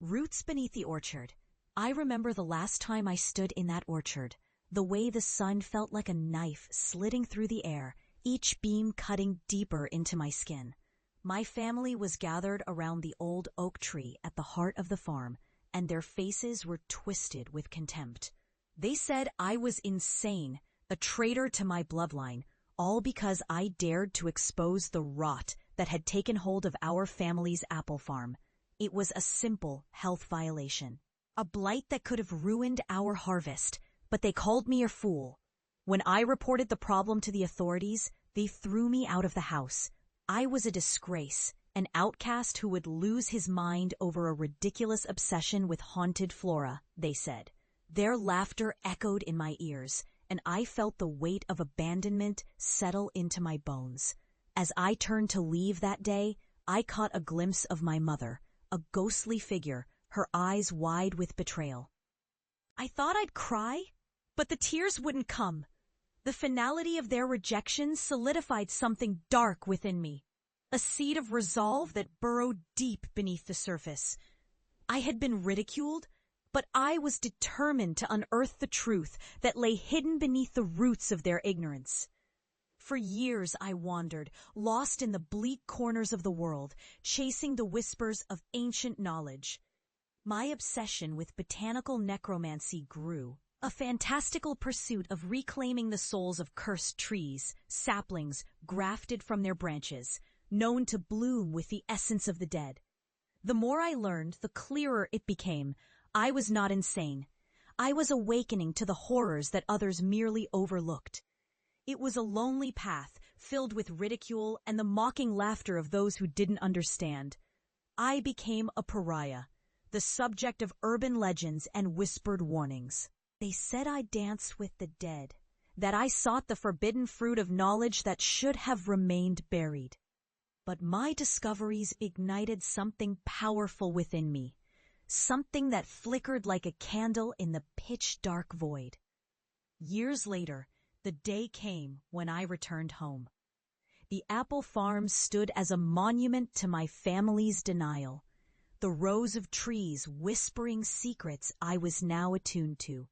Roots beneath the orchard. I remember the last time I stood in that orchard, the way the sun felt like a knife slitting through the air, each beam cutting deeper into my skin. My family was gathered around the old oak tree at the heart of the farm, and their faces were twisted with contempt. They said I was insane, a traitor to my bloodline, all because I dared to expose the rot that had taken hold of our family's apple farm. It was a simple health violation, a blight that could have ruined our harvest, but they called me a fool. When I reported the problem to the authorities, they threw me out of the house. I was a disgrace, an outcast who would lose his mind over a ridiculous obsession with haunted flora, they said. Their laughter echoed in my ears, and I felt the weight of abandonment settle into my bones. As I turned to leave that day, I caught a glimpse of my mother, a ghostly figure, her eyes wide with betrayal. I thought I'd cry, but the tears wouldn't come. The finality of their rejection solidified something dark within me, a seed of resolve that burrowed deep beneath the surface. I had been ridiculed, but I was determined to unearth the truth that lay hidden beneath the roots of their ignorance. For years I wandered, lost in the bleak corners of the world, chasing the whispers of ancient knowledge. My obsession with botanical necromancy grew, a fantastical pursuit of reclaiming the souls of cursed trees, saplings grafted from their branches, known to bloom with the essence of the dead. The more I learned, the clearer it became. I was not insane. I was awakening to the horrors that others merely overlooked. It was a lonely path, filled with ridicule and the mocking laughter of those who didn't understand. I became a pariah, the subject of urban legends and whispered warnings. They said I danced with the dead, that I sought the forbidden fruit of knowledge that should have remained buried. But my discoveries ignited something powerful within me, something that flickered like a candle in the pitch-dark void. Years later, the day came when I returned home. The apple farm stood as a monument to my family's denial, the rows of trees whispering secrets I was now attuned to.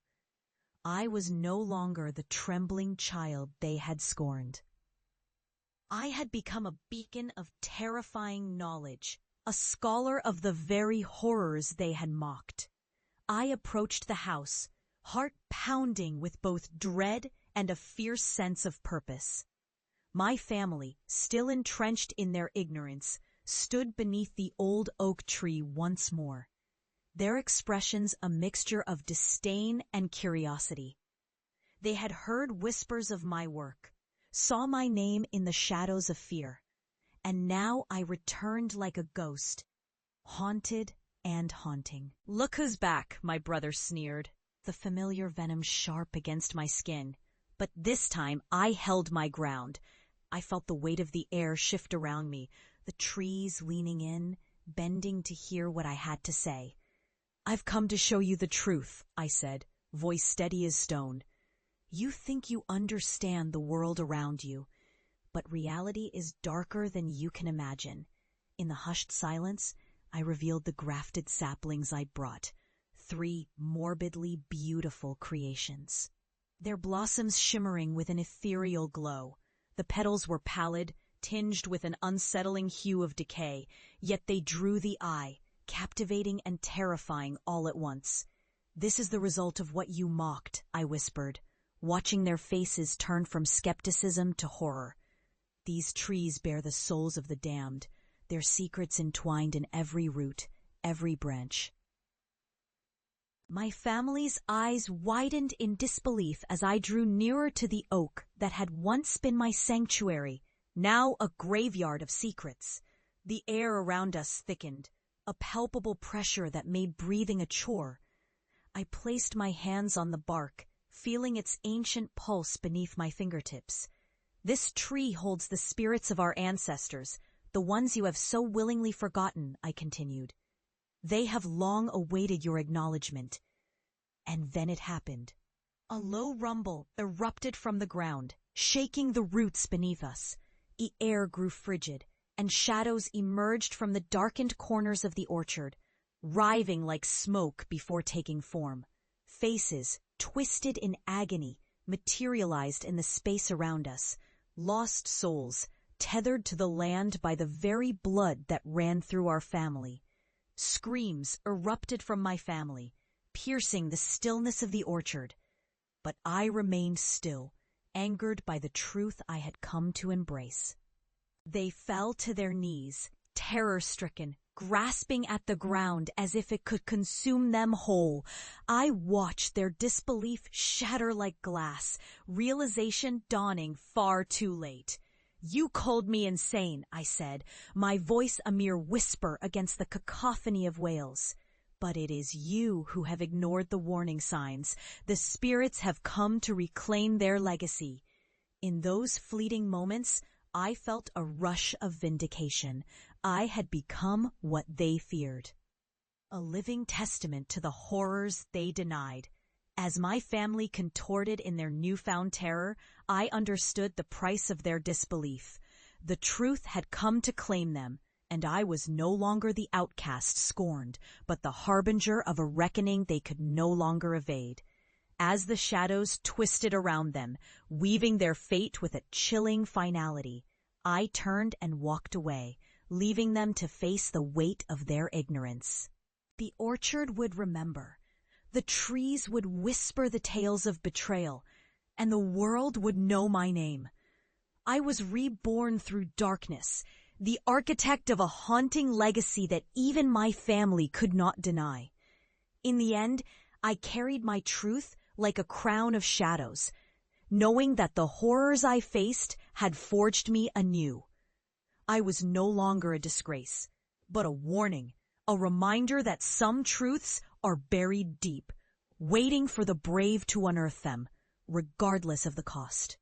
I was no longer the trembling child they had scorned. I had become a beacon of terrifying knowledge, a scholar of the very horrors they had mocked. I approached the house, heart pounding with both dread and a fierce sense of purpose. My family, still entrenched in their ignorance, stood beneath the old oak tree once more, their expressions a mixture of disdain and curiosity. They had heard whispers of my work, saw my name in the shadows of fear, and now I returned like a ghost, haunted and haunting. "Look who's back," my brother sneered, the familiar venom sharp against my skin. But this time I held my ground. I felt the weight of the air shift around me, the trees leaning in, bending to hear what I had to say. "I've come to show you the truth," I said, voice steady as stone. "You think you understand the world around you, but reality is darker than you can imagine." In the hushed silence, I revealed the grafted saplings I'd brought, 3 morbidly beautiful creations. Their blossoms shimmering with an ethereal glow. The petals were pallid, tinged with an unsettling hue of decay, yet they drew the eye, captivating and terrifying all at once. "This is the result of what you mocked," I whispered, watching their faces turn from skepticism to horror. "These trees bear the souls of the damned, their secrets entwined in every root, every branch." My family's eyes widened in disbelief as I drew nearer to the oak that had once been my sanctuary, now a graveyard of secrets. The air around us thickened, a palpable pressure that made breathing a chore. I placed my hands on the bark, feeling its ancient pulse beneath my fingertips. "This tree holds the spirits of our ancestors, the ones you have so willingly forgotten," I continued. "They have long awaited your acknowledgement." And then it happened. A low rumble erupted from the ground, shaking the roots beneath us. The air grew frigid, and shadows emerged from the darkened corners of the orchard. writhing like smoke before taking form. Faces, twisted in agony, materialized in the space around us. Lost souls, tethered to the land by the very blood that ran through our family. Screams erupted from my family, piercing the stillness of the orchard. But I remained still, angered by the truth I had come to embrace. They fell to their knees, terror-stricken, grasping at the ground as if it could consume them whole. I watched their disbelief shatter like glass, realization dawning far too late. "You called me insane," I said, my voice a mere whisper against the cacophony of wails. "But it is you who have ignored the warning signs. The spirits have come to reclaim their legacy." In those fleeting moments, I felt a rush of vindication. I had become what they feared. A living testament to the horrors they denied. As my family contorted in their newfound terror, I understood the price of their disbelief. The truth had come to claim them, and I was no longer the outcast scorned, but the harbinger of a reckoning they could no longer evade. As the shadows twisted around them, weaving their fate with a chilling finality, I turned and walked away, leaving them to face the weight of their ignorance. The orchard would remember. The trees would whisper the tales of betrayal, and the world would know my name. I was reborn through darkness, the architect of a haunting legacy that even my family could not deny. In the end, I carried my truth like a crown of shadows, knowing that the horrors I faced had forged me anew. I was no longer a disgrace, but a warning, a reminder that some truths are buried deep, waiting for the brave to unearth them, regardless of the cost.